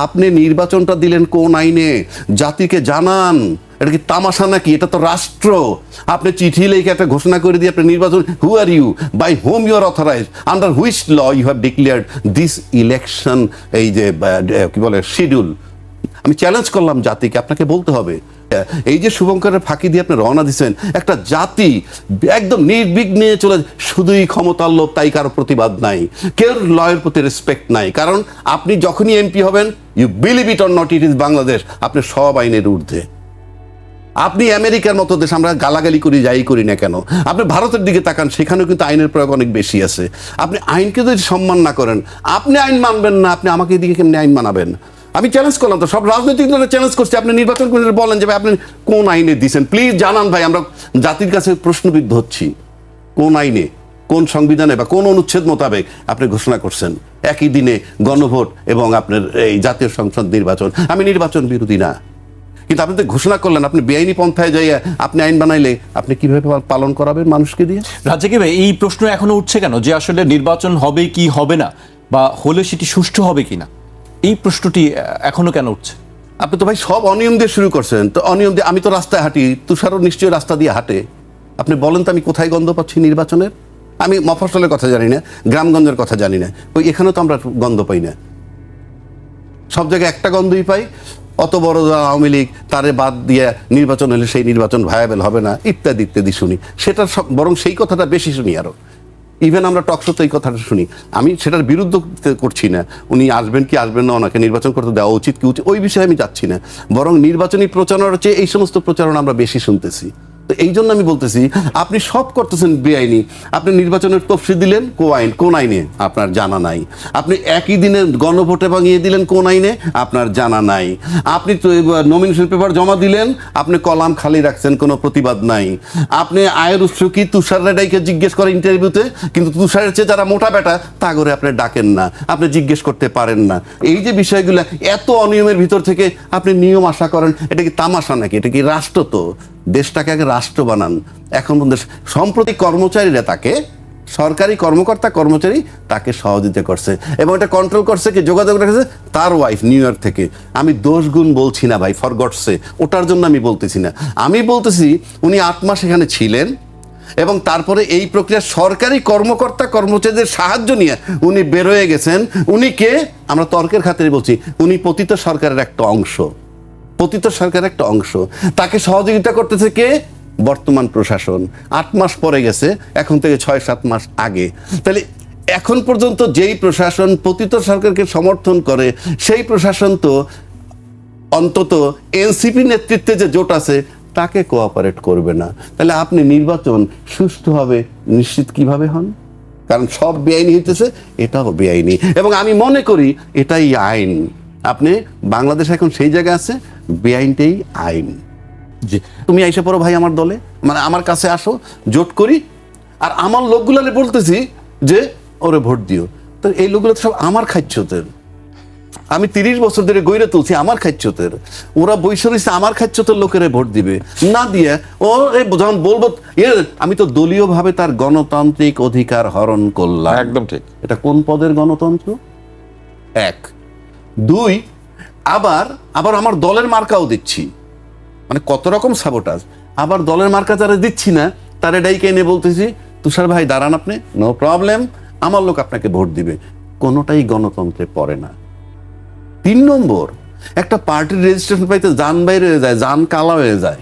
আপনি নির্বাচনটা দিলেন কোন আইনে? জাতিকে জানান। এটা কি তামাশা নাকি? এটা তো রাষ্ট্র। আপনি চিঠি লিখে একটা ঘোষণা করে দিয়ে আপনি নির্বাচন, who are you, by whom you are authorised, under which law you have declared this election, এই যে কি বলে শিডিউল। আমি চ্যালেঞ্জ করলাম জাতিকে, আপনাকে বলতে হবে। এই যে শুভঙ্করের ফাঁকি দিয়ে আপনি রওনা দিচ্ছেন, একটা জাতি একদম নির্বিঘ্নে চলে, শুধুই ক্ষমতার লোভ, তাই কারো প্রতিবাদ নাই, কেউ লয়ের প্রতি রেসপেক্ট নাই। কারণ আপনি যখনই এমপি হবেন, you believe it or not, it is Bangladesh, আপনি সব আইনের ঊর্ধ্বে। আপনি আমেরিকার মতো দেশ, আমরা গালাগালি করি যাই করি না কেন, আপনি ভারতের দিকে তাকান, সেখানেও কিন্তু আইনের প্রয়োগ অনেক বেশি আছে। আপনি আইনকে যদি সম্মান না করেন, আপনি আইন মানবেন না, আপনি আমাকে এদিকে কেমনি আইন মানাবেন? আমি চ্যালেঞ্জ করলাম তো, সব রাজনৈতিক দলের চ্যালেঞ্জ করছি, আপনি নির্বাচন করে বলেন যে ভাই আপনি কোন আইনে দিচ্ছেন, প্লিজ জানান ভাই। আমরা জাতির কাছে প্রশ্নবিদ্ধ হচ্ছি, কোন আইনে, কোন সংবিধানে বা কোন অনুচ্ছেদ মোতাবেক আপনি ঘোষণা করছেন একই দিনে গণভোট এবং আপনার এই জাতীয় সংসদ নির্বাচন? আমি নির্বাচন বিরোধী না, কিন্তু আপনি তো ঘোষণা করলেন, আপনি বেআইনি পন্থায় যাইয়া আপনি আইন বানাইলে আপনি কিভাবে পালন করাবেন মানুষকে দিয়ে? রাজ্জাকি ভাই, এই প্রশ্ন এখনো উঠছে কেন যে আসলে নির্বাচন হবে কি হবে না, বা হলে সেটি সুষ্ঠু হবে কিনা, এই প্রশ্নটি এখনো কেন উঠছে? আপনি তো ভাই সব অনিয়ম দিয়ে শুরু করছেন। তো অনিয়ম দিয়ে, আমি তো রাস্তায় হাঁটি, তুষারও নিশ্চয়ই রাস্তা দিয়ে হাঁটে। আপনি বলেন তো আমি কোথায় গন্ধ পাচ্ছি নির্বাচনের? আমি মফস্বলের কথা জানি না, গ্রামগঞ্জের কথা জানি না, ওই এখানেও তো আমরা গন্ধ পাই না। সব জায়গায় একটা গন্ধই পাই, অত বড় আওয়ামী লীগ, তারে বাদ দিয়ে নির্বাচন হলে সেই নির্বাচন ভায়াবেল হবে না, ইত্যাদি ইত্যাদি শুনি। সেটা বরং সেই কথাটা বেশি শুনি আরো। ইভেন আমরা টকশোতে এই কথাটা শুনি। আমি সেটার বিরুদ্ধ করছি না, উনি আসবেন কি আসবেন না, ওনাকে নির্বাচন করতে দেওয়া উচিত কি উচিত, ওই বিষয়ে আমি যাচ্ছি না। বরং নির্বাচনী প্রচারণার চেয়ে এই সমস্ত প্রচারণা আমরা বেশি শুনতেছি। তো এই জন্য আমি বলতেছি, আপনি সব করতেছেন বেআইনি। আপনি নির্বাচনের তফসিল দিলেন কোন আইনে, আপনার জানা নাই। আপনি একই দিনে গণভোটে ভাঙিয়ে দিলেন কোন আইনে, আপনার জানা নাই। আপনি নমিনেশন পেপার জমা দিলেন, আপনি কলাম খালি রাখছেন, কোনো প্রতিবাদ নাই। আপনি আয়ের উৎস কি তুষার রেডাইকে জিজ্ঞেস করে ইন্টারভিউতে, কিন্তু তুষারের চেয়ে যারা মোটা বেটা তা করে আপনি ডাকেন না, আপনি জিজ্ঞেস করতে পারেন না। এই যে বিষয়গুলো, এত অনিয়মের ভিতর থেকে আপনি নিয়ম আশা করেন, এটা কি তামাশা নাকি? এটা কি রাষ্ট্র? তো দেশটাকে আগে রাষ্ট্র বানান। এখন সম্প্রতি কর্মচারীরা তাকে, সরকারি কর্মকর্তা কর্মচারী তাকে সহযোগিতা করছে এবং এটা কন্ট্রোল করছে কি, যোগাযোগ রেখেছে তার ওয়াইফ নিউ ইয়র্ক থেকে। আমি দোষ গুণ বলছি না ভাই, ফর গডসে, ওটার জন্য আমি বলতেছি না। আমি বলতেছি উনি 8 মাস এখানে ছিলেন এবং তারপরে এই প্রক্রিয়া সরকারি কর্মকর্তা কর্মচারীদের সাহায্য নিয়ে উনি বেরোয় গেছেন। উনি কে? আমরা তর্কের খাতিরে বলছি, উনি পতিত সরকারের একটা অংশ, পতিত সরকারের একটা অংশ। তাকে সহযোগিতা করতেছে কে? বর্তমান প্রশাসন। 8 মাস পরে গেছে, এখন থেকে 6-7 মাস আগে। তাহলে এখন পর্যন্ত যেই প্রশাসন পতিত সরকারকে সমর্থন করে, সেই প্রশাসন তো অন্তত এনসিপি নেতৃত্বে যে জোট আছে তাকে কোঅপারেট করবে না। তাহলে আপনি নির্বাচন সুষ্ঠুভাবে নিশ্চিত কিভাবে হন? কারণ সব বেআইনি হইতেছে, এটাও বেআইনি। এবং আমি মনে করি এটাই আইন। আপনি বাংলাদেশ এখন সেই জায়গায় আছে, বেআইনটাই আইন। জি, তুমি আইসা পড়ো ভাই আমার দলে, মানে আমার কাছে আসো, জোট করি, আর আমার লোকগুলারে বলতেছি যে ওরে ভোট দিও। তো এই লোকগুলো তো সব আমার খাচ্ছতের। আমি 30 বছর ধরে গইরে তুলছি আমার খাচ্ছতের। ওরা বৈশরিছে আমার খাচ্ছতের লোকেরা ভোট দিবে না দিয়ে, ও যখন বলবো আমি তো দলীয়ভাবে তার গণতান্ত্রিক অধিকার হরণ করলাম। একদম ঠিক। এটা কোন পদের গণতন্ত্র? 1, 2, আবার আমার দলের মার্কাও দিচ্ছি। মানে কত রকম সাবোটাজ। আবার দলের মার্কা যারা দিচ্ছি না, তারা ডাইকে এনে বলতেছি তুষার ভাই দাঁড়ান, আপনি নো প্রবলেম, আমার লোক আপনাকে ভোট দিবে। কোনোটাই গণতন্ত্রে পড়ে না। 3 নম্বর, একটা পার্টির রেজিস্ট্রেশন পাইতে জান বাইরে হয়ে যায়, জান কালা হয়ে যায়।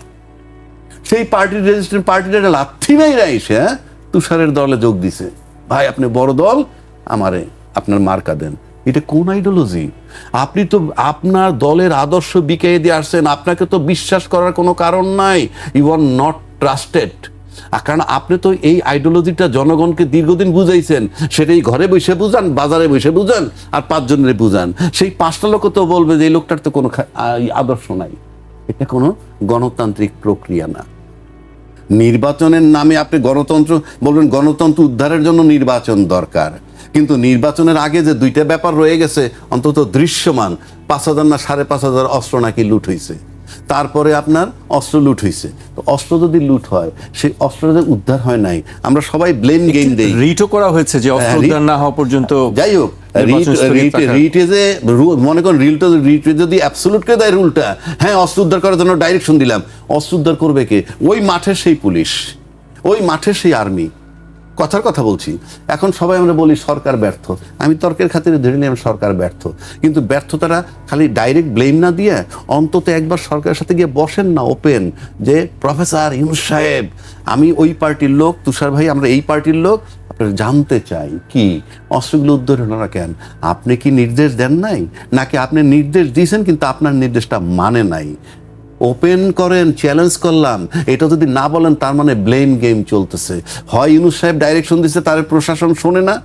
সেই পার্টির রেজিস্ট্রেশন পার্টির লাথি মেয়েরা এসে তুষারের দলে যোগ দিছে। ভাই আপনি বড় দল, আমারে আপনার মার্কা দেন। এটা কোন আইডিওলজি? আপনি তো আপনার দলের আদর্শ বিকিয়ে দিয়ে আসছেন, আপনাকে তো বিশ্বাস করার কোনো কারণ নাই। You are not trusted. কারণ আপনি তো এই আইডিওলজিটা জনগণকে দীর্ঘদিন বুঝাইছেন, সেটাই ঘরে বসে বুঝান, বাজারে বসে বুঝান, আর 5 জনের বুঝান। সেই 5টা লোক তো বলবে যে এই লোকটার তো কোনো আদর্শ নাই। এটা কোনো গণতান্ত্রিক প্রক্রিয়া না। নির্বাচনের নামে আপনি গণতন্ত্র বলবেন, গণতন্ত্র উদ্ধারের জন্য নির্বাচন দরকার, কিন্তু নির্বাচনের আগে যে 2টা ব্যাপার রয়ে গেছে অন্তত দৃশ্যমান, 5,000 না 5,500 অস্ত্র নাকি লুট হয়েছে, তারপরে আপনার অস্ত্র লুট হয়েছে। তো অস্ত্র যদি লুট হয়, সেই অস্ত্র যদি উদ্ধার হয় নাই, আমরা সবাই ব্লেম গেম দেই। রিটও করা হয়েছে যে অস্ত্র উদ্ধার না হওয়া পর্যন্ত। যাই হোক, নির্বাচন স্থগিত রাখার? রিটে যে মনে করেন রিটে যদি অ্যাবসলুট করে দেয় রুলটা, হ্যাঁ অস্ত্র উদ্ধার করার জন্য ডাইরেকশন দিলাম, অস্ত্র উদ্ধার করবে কে? ওই মাঠের সেই পুলিশ, ওই মাঠের সেই আর্মি। কথার কথা বলছি। এখন সবাই আমরা বলি সরকার ব্যর্থ, আমি তর্কের খাতিরে ধরে নিলাম সরকার ব্যর্থ, কিন্তু ব্যর্থতারা খালি ডাইরেক্ট ব্লেম না দিয়ে অন্তত একবার সরকারের সাথে গিয়ে বসেন না ওপেন, যে প্রফেসর ইউনূস সাহেব আমি ওই পার্টির লোক, তুষার ভাই আমরা এই পার্টির লোক, আপনারা জানতে চাই কি অস্ত্রগুলো উদ্ধার হলো না কেন? আপনি কি নির্দেশ দেন নাই, নাকি আপনি নির্দেশ দিয়েছেন কিন্তু আপনার নির্দেশটা মানে নাই? ওপেন করেন, চ্যালেঞ্জ করলাম। এটা যদি না বলেন তার মানে ব্লেম গেম চলতেছে। হয় ইউনূস সাহেব ডাইরেকশন দিচ্ছে, তার প্রশাসন শোনে না,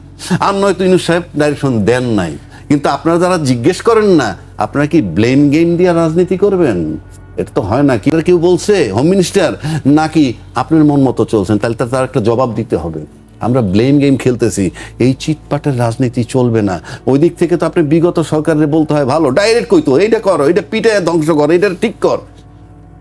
আর নয়তো ইউনূস সাহেব ডাইরেকশন দেন নাই। কিন্তু আপনারা যারা জিজ্ঞেস করেন না, আপনারা কি ব্লেম গেম দিয়ে রাজনীতি করবেন? এটা তো হয় না। কি কেউ বলছে হোম মিনিস্টার, নাকি আপনার মন মতো চলছেন? তাহলে তার একটা জবাব দিতে হবে। আমরা ব্লেম গেম খেলতেছি, এই চিটপাটের রাজনীতি চলবে না। ওই দিক থেকে তো আপনি বিগত সরকারের বলতে হয় ভালো, ডাইরেক্ট কইতো এইটা করো, এটা পিঠে ধ্বংস কর, এটা ঠিক কর।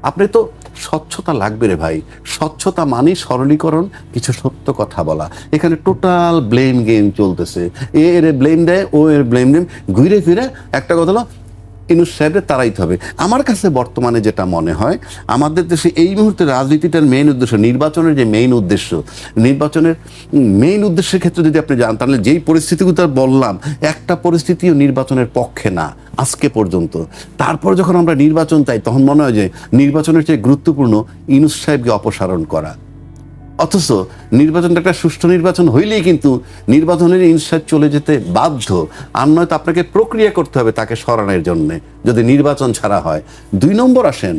আপনি তো স্বচ্ছতা লাগবে রে ভাই। স্বচ্ছতা মানে সরলীকরণ, কিছু সত্য কথা বলা। এখানে টোটাল ব্লেম গেম চলতেছে। এর ব্লেম দেয়, ও এর ব্লেম দেয়, ঘুরে ফিরে একটা কথা হলো ইউনূস সাহেবের তাড়াইতে হবে। আমার কাছে বর্তমানে যেটা মনে হয়, আমাদের দেশে এই মুহূর্তে রাজনীতিটার মেইন উদ্দেশ্য, নির্বাচনের যে মেইন উদ্দেশ্য, নির্বাচনের মেইন উদ্দেশ্যের ক্ষেত্রে যদি আপনি যান, তাহলে যেই পরিস্থিতিগুলো বললাম, একটা পরিস্থিতিও নির্বাচনের পক্ষে না আজকে পর্যন্ত। তারপর যখন আমরা নির্বাচন চাই, তখন মনে হয় যে নির্বাচনের চেয়ে গুরুত্বপূর্ণ ইউনূস সাহেবকে অপসারণ করা। অথচ নির্বাচনটা একটা সুষ্ঠু নির্বাচন হইলেই কিন্তু নির্বাচনের ইনসাইড চলে যেতে বাধ্য। আর নয়তো আপনাকে প্রক্রিয়া করতে হবে তাকে সরানোর জন্য, যদি নির্বাচন ছাড়া হয়। 2 নম্বর আসেন,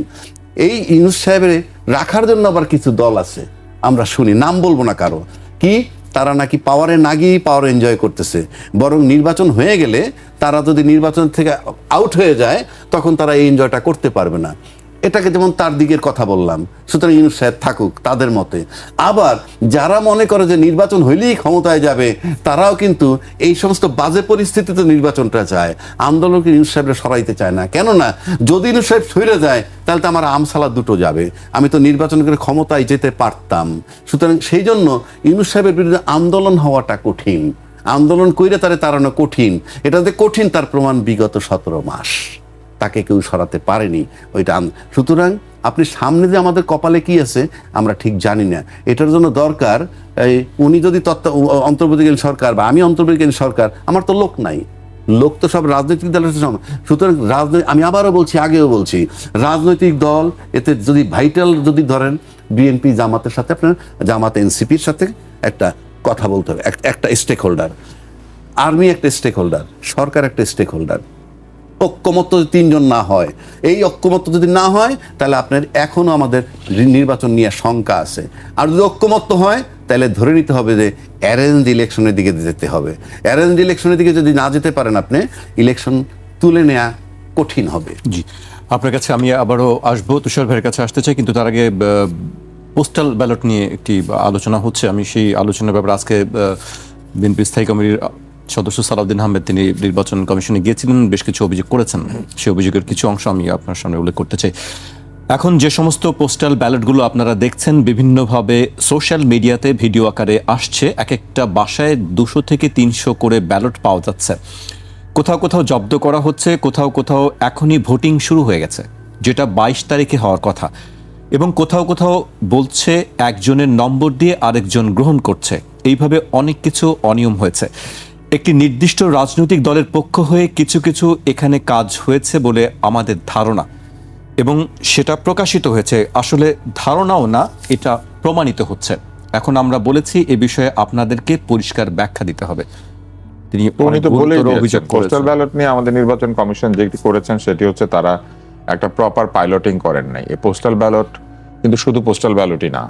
এই ইউনূস সাহেবের রাখার জন্য আবার কিছু দল আছে, আমরা শুনি, নাম বলবো না কারো, কি তারা নাকি পাওয়ারে না গিয়ে পাওয়ার এনজয় করতেছে, বরং নির্বাচন হয়ে গেলে তারা যদি নির্বাচন থেকে আউট হয়ে যায় তখন তারা এই এনজয়টা করতে পারবে না। এটাকে যেমন তার দিকের কথা বললাম, সুতরাং ইউনূস সাহেব থাকুক তাদের মতে। আবার যারা মনে করে যে নির্বাচন হইলেই ক্ষমতায় যাবে, তারাও কিন্তু এই সমস্ত বাজে পরিস্থিতিতে নির্বাচনটা চায়। আন্দোলনকে ইউনূস সাহেবরা সরাইতে চায় না। কেননা যদি ইউনূস সাহেব সরে যায় তাহলে তো আমার আমসালা দুটো যাবে, আমি তো নির্বাচন করে ক্ষমতায় যেতে পারতাম। সুতরাং সেই জন্য ইউনূস সাহেবের বিরুদ্ধে আন্দোলন হওয়াটা কঠিন, আন্দোলন কইরে তারে তাড়ানো কঠিন। এটা যে কঠিন তার প্রমাণ বিগত 17 মাস তাকে কেউ সরাতে পারেনি ওইটা। সুতরাং আপনি সামনে যে আমাদের কপালে কি আছে আমরা ঠিক জানি না। এটার জন্য দরকার উনি যদি অন্তর্বর্তীকালীন সরকার বা আমি অন্তর্বর্তীকালীন সরকার, আমার তো লোক নাই, লোক তো সব রাজনৈতিক দলের। সুতরাং আমি আবারও বলছি, আগেও বলছি, রাজনৈতিক দল এতে যদি ভাইটাল যদি ধরেন বিএনপি জামাতের সাথে, আপনার জামাত এনসিপির সাথে একটা কথা বলতে হবে, একটা স্টেক হোল্ডার, আর্মি একটা স্টেক হোল্ডার, সরকার একটা স্টেক হোল্ডার। ঐক্যমত্য 3 জন না হয়, এই ঐক্যমত্য যদি না হয় তাহলে আপনার এখনো আমাদের নির্বাচন নিয়ে শঙ্কা আছে। আর যদি ঐক্যমত্য হয় তাহলে ধরে নিতে হবে যে অ্যারেঞ্জ ইলেকশনের দিকে যেতে হবে। অ্যারেঞ্জ ইলেকশনের দিকে যদি না যেতে পারেন আপনি, ইলেকশন তুলে নেওয়া কঠিন হবে। জি, আপনার কাছে আমি আবারও আসবো, তুষার ভাইয়ের কাছে আসতে চাই, কিন্তু তার আগে পোস্টাল ব্যালট নিয়ে একটি আলোচনা হচ্ছে। আমি সেই আলোচনার ব্যাপারে আজকে বিএনপি স্থায়ী কমিটির সদস্য সালাউদ্দিন আহমেদ তিনি নির্বাচন কমিশনে গিয়েছিলেন, বেশ কিছু অভিযোগ করেছেন। সেই অভিযোগের কিছু অংশ আমি আপনার সামনে উল্লেখ করতে চাই। এখন যে সমস্ত পোস্টাল ব্যালটগুলো আপনারা দেখছেন বিভিন্নভাবে সোশ্যাল মিডিয়াতে ভিডিও আকারে আসছে, এক একটা বাসায় 200 থেকে 300 করে ব্যালট পাওয়া যাচ্ছে। কোথাও কোথাও জব্দ করা হচ্ছে, কোথাও কোথাও এখনই ভোটিং শুরু হয়ে গেছে, যেটা 22 তারিখে হওয়ার কথা। এবং কোথাও কোথাও বলছে একজনের নম্বর দিয়ে আরেকজন গ্রহণ করছে। এইভাবে অনেক কিছু অনিয়ম হয়েছে। একটি নির্দিষ্ট রাজনৈতিক দলের পক্ষ হয়ে কিছু কিছু এখানে কাজ হয়েছে বলে আমাদের ধারণা, এবং সেটা প্রকাশিত হয়েছে। আসলে ধারণাও না, এটা প্রমাণিত হচ্ছে। এখন আমরা বলেছি এ বিষয়ে আপনাদেরকে পরিষ্কার ব্যাখ্যা দিতে হবে। তিনি অভিযোগ পোস্টাল ব্যালট নিয়ে আমাদের নির্বাচন কমিশন যেটি করেছেন সেটি হচ্ছে তারা একটা প্রপার পাইলটিং করেন নাই। এই পোস্টাল ব্যালট কিন্তু শুধু পোস্টাল ব্যালটই না,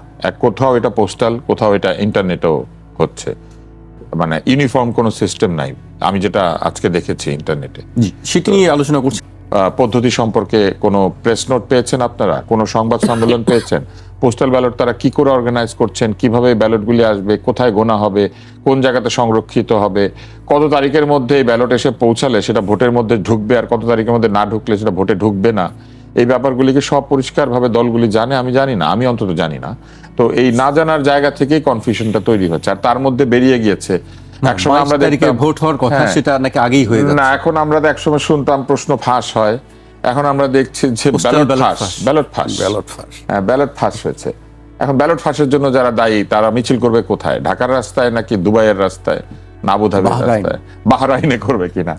কোথাও এটা পোস্টাল, কোথাও এটা ইন্টারনেটেও হচ্ছে, মানে ইউনিফর্ম কোনো সিস্টেম নাই আমি যেটা আজকে দেখেছি ইন্টারনেটে। জি, সেটি নিয়ে আলোচনা করছি। পদ্ধতি সম্পর্কে কোনো প্রেস নোট পেয়েছেন আপনারা, কোনো সংবাদ সম্মেলন পেয়েছেন? পোস্টাল ব্যালট তারা কি করে অর্গানাইজ করছেন, কিভাবে ব্যালটগুলি আসবে, কোথায় গোনা হবে, কোন জায়গাতে সংরক্ষিত হবে, কত তারিখের মধ্যে এই ব্যালট এসে পৌঁছালে সেটা ভোটের মধ্যে ঢুকবে, আর কত তারিখের মধ্যে না ঢুকলে সেটা ভোটে ঢুকবে না, এই ব্যাপারগুলিকে সব পরিষ্কারভাবে দলগুলি জানে। আমি জানি না, আমি অন্তত জানি না। তো এই না জানার জায়গা থেকেই কনফিউশনটা তৈরি হচ্ছে। আর তার মধ্যে বেরিয়ে গিয়েছে একসময় আমরা 22 তারিখে দেখতাম ভোট হওয়ার কথা, হ্যাঁ। সেটা নাকি আগেই হয়ে না, যাচ্ছে। এখন আমরা তো একসময় শুনতাম প্রশ্ন ফাঁস হয়, এখন আমরা দেখছি যে Postal ব্যালট ballot ফাঁস, ফাঁস। ব্যালট ফাঁস, ব্যালট ফাঁস। হ্যাঁ ব্যালট ফাঁস হয়েছে। এখন ব্যালট ফাঁসের জন্য যারা দায়ী তারা মিছিল করবে কোথায়? ঢাকার রাস্তায় নাকি দুবাইয়ের রাস্তায়, না আবুধাবির বাহরাইন। রাস্তায়, বাহরাইনে করবে কিনা?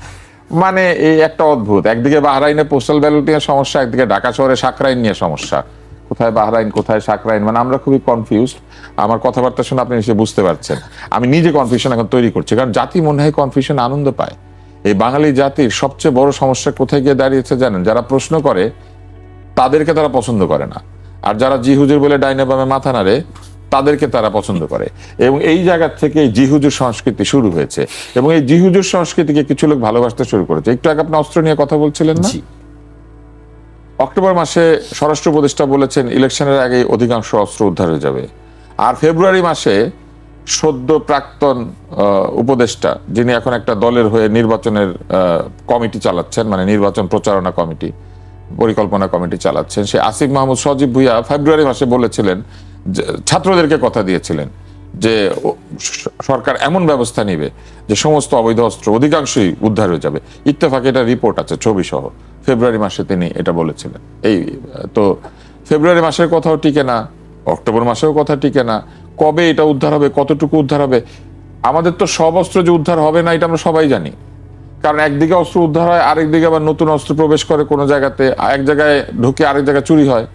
মানে এই একটা অদ্ভুত, একদিকে বাহরাইনে পোস্টাল ব্যালট নিয়ে সমস্যা, একদিকে ঢাকা শহরে সাকরাইন নিয়ে সমস্যা। কোথায় বাহরাইন, কোথায় সাকরাইন, মানে আমরা খুবই কনফিউজড। আমার কথাবার্তা শুনে আপনি নিশ্চয়ই বুঝতে পারছেন আমি নিজে কনফিউশন এখন তৈরি করছি, কারণ জাতি মনে হয় কনফিউশন আনন্দ পায়। এই বাঙালি জাতির সবচেয়ে বড় সমস্যা কোথায় গিয়ে দাঁড়িয়েছে জানেন? যারা প্রশ্ন করে তাদেরকে তারা পছন্দ করে না, আর যারা জি হুজুর বলে ডাইনে বামে মাথা নাড়ে তাদেরকে তারা পছন্দ করে। এবং এই জায়গা থেকে এই জি হুজুর সংস্কৃতি শুরু হয়েছে, এবং এই জি হুজুর সংস্কৃতিকে কিছু লোক ভালোবাসতে শুরু করেছে। একটু আগে আপনি অস্ত্র নিয়ে কথা বলছিলেন না? জি। অক্টোবর মাসে স্বরাষ্ট্র উপদেষ্টা বলেছেন ইলেকশনের আগেই অধিকাংশ অস্ত্র উদ্ধার হয়ে যাবে, আর ফেব্রুয়ারি মাসে সদ্য প্রাক্তন উপদেষ্টা, যিনি এখন একটা দলের হয়ে নির্বাচনের কমিটি চালাচ্ছেন, মানে নির্বাচন প্রচারণা কমিটি, পরিকল্পনা কমিটি চালাচ্ছেন, সে আসিফ মাহমুদ সজীব ভুইয়া ফেব্রুয়ারি মাসে বলেছিলেন, ছাত্রদেরকে কথা দিয়েছিলেন যে সরকার এমন ব্যবস্থা নিবে যে সমস্ত অবৈধ অস্ত্র অধিকাংশই উদ্ধার হয়ে যাবে। ইত্তেফাকে এটা রিপোর্ট আছে, ছবি সহ। ফেব্রুয়ারি মাসে তিনি এটা বলেছিলেন। এই তো ফেব্রুয়ারি মাসের কথাও টিকে না, অক্টোবর মাসেও কথা টিকে না। কবে এটা উদ্ধার হবে, কতটুকু উদ্ধার হবে? আমাদের তো সব অস্ত্র যে উদ্ধার হবে না এটা আমরা সবাই জানি, কারণ একদিকে অস্ত্র উদ্ধার হয়, আরেকদিকে আবার নতুন অস্ত্র প্রবেশ করে কোনো জায়গাতে, এক জায়গায় ঢুকে আরেক জায়গায় চুরি হয়।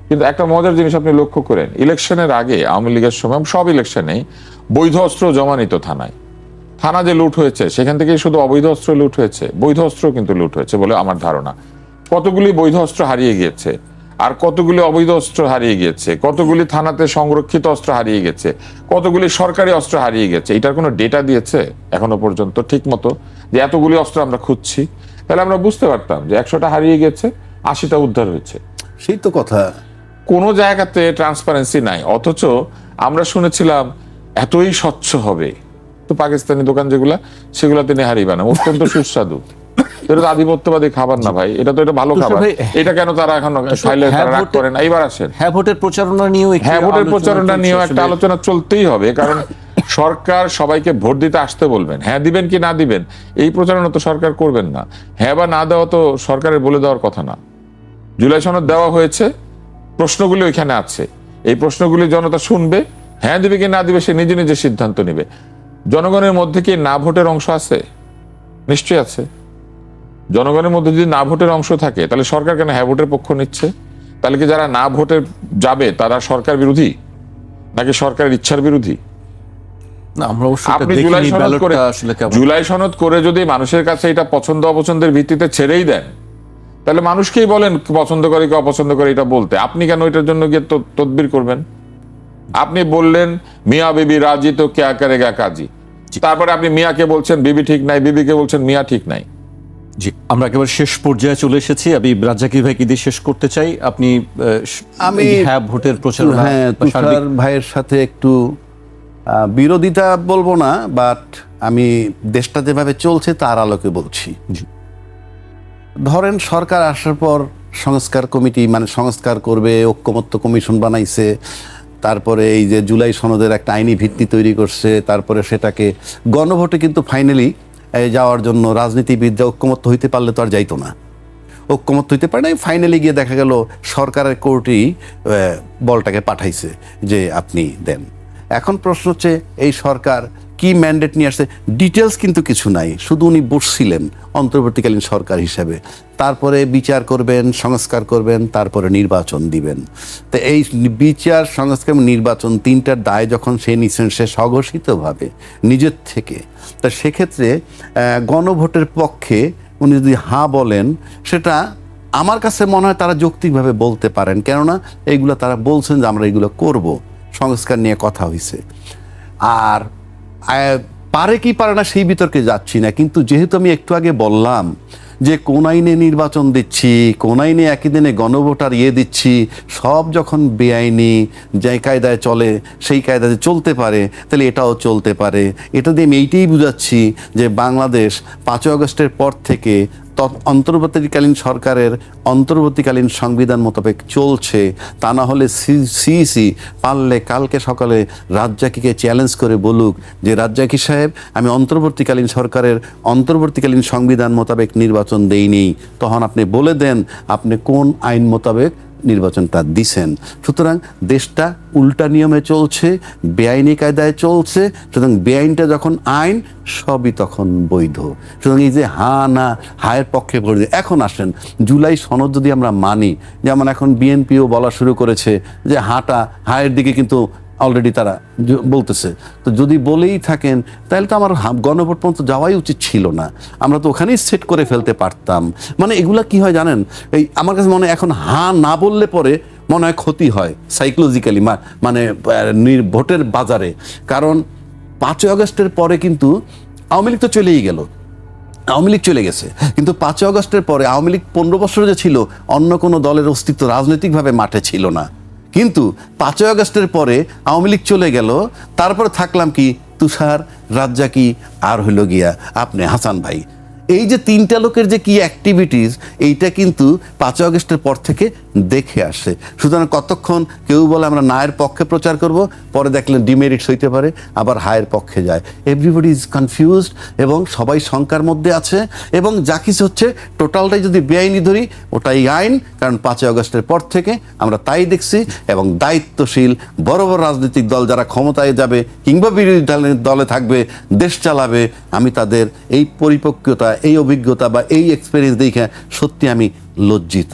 কিন্তু একটা মজার জিনিস আপনি লক্ষ্য করেন, ইলেকশনের আগে আওয়ামী লীগের সময় সব ইলেকশনেই বৈধ অস্ত্র জমা নিত থানায়। থানা যে লুট হয়েছে সেখান থেকে শুধু অবৈধ অস্ত্র লুট হয়েছে, বৈধ অস্ত্র কিন্তু লুট হয়েছে বলে আমার ধারণা। কতগুলি বৈধ অস্ত্র হারিয়ে গিয়েছে, আর কতগুলি অবৈধ অস্ত্র হারিয়ে গিয়েছে, কতগুলি থানাতে সংরক্ষিত অস্ত্র হারিয়ে গেছে, কতগুলি সরকারি অস্ত্র হারিয়ে গেছে, এটার কোনো ডেটা দিয়েছে এখনো পর্যন্ত ঠিক মতো যে এতগুলি অস্ত্র আমরা খুঁজছি? তাহলে আমরা বুঝতে পারতাম যে 100টা হারিয়ে গেছে, 80টা উদ্ধার হয়েছে। সেই তো কথা। কোনো জায়গাতে ট্রান্সপারেন্সি নাই, অথচ আমরা শুনেছিলাম এতই স্বচ্ছ হবে। তো পাকিস্তানি দোকান যেগুলা, সেগুলা তিনি হারিয়ে না, অত্যন্ত সুস্বাদু। এটা তো আধিপত্যবাদী খাবার না ভাই, এটা তো এটা ভালো খাবার। এটা কেন তারা এখন খাইলে তারা রাগ করে না? এইবার আসেন, হ্যাঁ ভোটের প্রচারণা নিয়েও একটু হ্যাঁ ভোটের আলোচনা প্রচারণা চলছে নিয়েও একটা আসলে। আলোচনা চলতেই হবে, কারণ সরকার সবাইকে ভোট দিতে আসতে বলবেন, হ্যাঁ দিবেন কি না দিবেন এই প্রচারণা তো সরকার করবেন না। হ্যাঁ বা না দেওয়া তো সরকারের বলে দেওয়ার কথা না। জুলাই সনদ দেওয়া হয়েছে, প্রশ্নগুলি ওইখানে আছে, এই প্রশ্নগুলি জনতা শুনবে, হ্যাঁ দিবে কি না দিবে সে নিজে নিজে সিদ্ধান্ত নেবে। জনগণের মধ্যে কি না ভোটের অংশ আছে? নিশ্চয়ই আছে। জনগণের মধ্যে যদি না ভোটের অংশ থাকে তাহলে সরকার কেন হ্যাঁ ভোটের পক্ষ নিচ্ছে? তাহলে কি যারা না ভোটে যাবে তারা সরকার বিরোধী, নাকি সরকারের ইচ্ছার বিরোধী? না, আমরা অবশ্যই এটা আপনি দেখিনি, ব্যালটটা আসলে কেমন। জুলাই সনদ করে যদি মানুষের কাছে এটা পছন্দ অপছন্দের ভিত্তিতে ছেড়েই দেন, তাহলে মানুষকেই বলেন পছন্দ করে কি অপছন্দ করে এটা বলতে। আপনি কেন এটার জন্য গিয়ে তদবির করবেন? আপনি বললেন মিয়া বিবি রাজি তো কেয়া করেগা কাজী, তারপরে আপনি মিয়াকে বলছেন বিবি ঠিক নাই, বিবিকে বলছেন মিয়া ঠিক নাই। জি, আমরা একেবারে শেষ পর্যায়ে চলে এসেছি। আমি রাজ্জাকি ভাইকে দিয়ে শেষ করতে চাই। আপনি আমি হ্যাঁ ভোটের প্রচারণা হ্যাঁ বা সার্বিক- তুষার ভাইয়ের সাথে একটু বিরোধিতা বলবো না, বাট আমি দেশটা যেভাবে চলছে তার আলোকে বলছি। জি। ধরেন সরকার আসার পর সংস্কার কমিটি, মানে সংস্কার করবে, ঐক্যমত্য কমিশন বানাইছে, তারপরে এই যে জুলাই সনদের একটা আইনি ভিত্তি তৈরি করছে, তারপরে সেটাকে গণভোটে কিন্তু ফাইনালি যাওয়ার জন্য রাজনীতিবিদরা ঐক্যমত্য হইতে পারলে তো আর যাইতো না, ঐক্যমত্য হইতে পারে না। ফাইনালি গিয়ে দেখা গেল সরকারের কোর্টই বলটাকে পাঠাইছে যে আপনি দেন। এখন প্রশ্ন হচ্ছে এই সরকার কি ম্যান্ডেট নিয়ে আসছে, ডিটেলস কিন্তু কিছু নাই, শুধু উনি বসছিলেন অন্তর্বর্তীকালীন সরকার হিসেবে, তারপরে বিচার করবেন, সংস্কার করবেন, তারপরে নির্বাচন দিবেন। তো এই বিচার, সংস্কার, নির্বাচন তিনটার দায় যখন সে নিচ্ছেন সে স্বঘোষিতভাবে নিজের থেকে, তা সেক্ষেত্রে গণভোটের পক্ষে উনি যদি হ্যাঁ বলেন, সেটা আমার কাছে মনে হয় তারা যৌক্তিকভাবে বলতে পারেন, কেননা এইগুলো তারা বলছেন যে আমরা এগুলো করব, সংস্কার নিয়ে কথা হয়েছে। আর পারে কি পারে না সেই বিতর্কে যাচ্ছি না, কিন্তু যেহেতু আমি একটু আগে বললাম যে কোন আইনে নির্বাচন দিচ্ছি, কোন আইনে একই দিনে গণভোটার দিচ্ছি, সব যখন বেআইনি যে কায়দায় চলে সেই কায়দায় চলতে পারে, তাহলে এটাও চলতে পারে। এটা দিয়ে আমি এইটাই বুঝাচ্ছি যে বাংলাদেশ 5ই আগস্টের পর থেকে অন্তর্বর্তীকালীন সরকারের অন্তর্বর্তীকালীন সংবিধান মোতাবেক চলছে, তা না হলে সিইসি পারলে কালকে সকালে রাজ্জাকিকে চ্যালেঞ্জ করে বলুক যে রাজ্জাকি সাহেব, আমি অন্তর্বর্তীকালীন সরকারের অন্তর্বর্তীকালীন সংবিধান মোতাবেক নির্বাচন দেইনি। তখন আপনি বলে দেন আপনি কোন আইন মোতাবেক নির্বাচনটা দিছেন। সুতরাং দেশটা উল্টা নিয়মে চলছে, বেআইনি কায়দায় চলছে। সুতরাং বেআইনটা যখন আইন, সবই তখন বৈধ। সুতরাং এই যে না হায়ের পক্ষে করে দিয়ে এখন আসেন জুলাই সনদ যদি আমরা মানি, যেমন এখন বিএনপিও বলা শুরু করেছে যে হায়ের দিকে কিন্তু অলরেডি তারা বলতেছে। তো যদি বলেই থাকেন তাহলে তো আমার গণভোট পর্যন্ত যাওয়াই উচিত ছিল না, আমরা তো ওখানেই সেট করে ফেলতে পারতাম। মানে এগুলা কি হয় জানেন, এই আমার কাছে মনে হয় এখন না বললে পরে মনে হয় ক্ষতি হয় সাইকোলজিক্যালি, মানে ভোটের বাজারে। কারণ 5ই আগস্টের পরে কিন্তু আওয়ামী লীগ তো চলেই গেল, আওয়ামী লীগ চলে গেছে, কিন্তু 5ই আগস্টের পরে আওয়ামী লীগ 15 বছর যে ছিল, অন্য কোনো দলের অস্তিত্ব রাজনৈতিকভাবে মাঠে ছিল না। কিন্তু 5ই আগস্টের পরে আওয়ামী লীগ চলে গেল, তারপরে থাকলাম কি তুষার, রাজ্জাকি আর হইল গিয়া আপনি হাসান ভাই। এই যে 3টা লোকের যে কি অ্যাক্টিভিটিস, এইটা কিন্তু 5ই আগস্টের পর থেকে দেখে আসে। সুতরাং কতক্ষণ কেউ বলে আমরা নায়ের পক্ষে প্রচার করব, পরে দেখলেন ডিমেরিটস হইতে পারে, আবার হায়ের পক্ষে যায়। এভরিবডি ইজ কনফিউজড এবং সবাই শঙ্কার মধ্যে আছে। এবং যা কিছু হচ্ছে টোটালটাই যদি বেআইনি ধরি, ওটাই আইন। কারণ 5ই আগস্টের পর থেকে আমরা তাই দেখছি। এবং দায়িত্বশীল বড় বড় রাজনৈতিক দল যারা ক্ষমতায় যাবে কিংবা বিরোধী দলে থাকবে, দেশ চালাবে, আমি তাদের এই পরিপক্কতা, এই অভিজ্ঞতা বা এই এক্সপেরিয়েন্স দেখে সত্যি আমি লজ্জিত।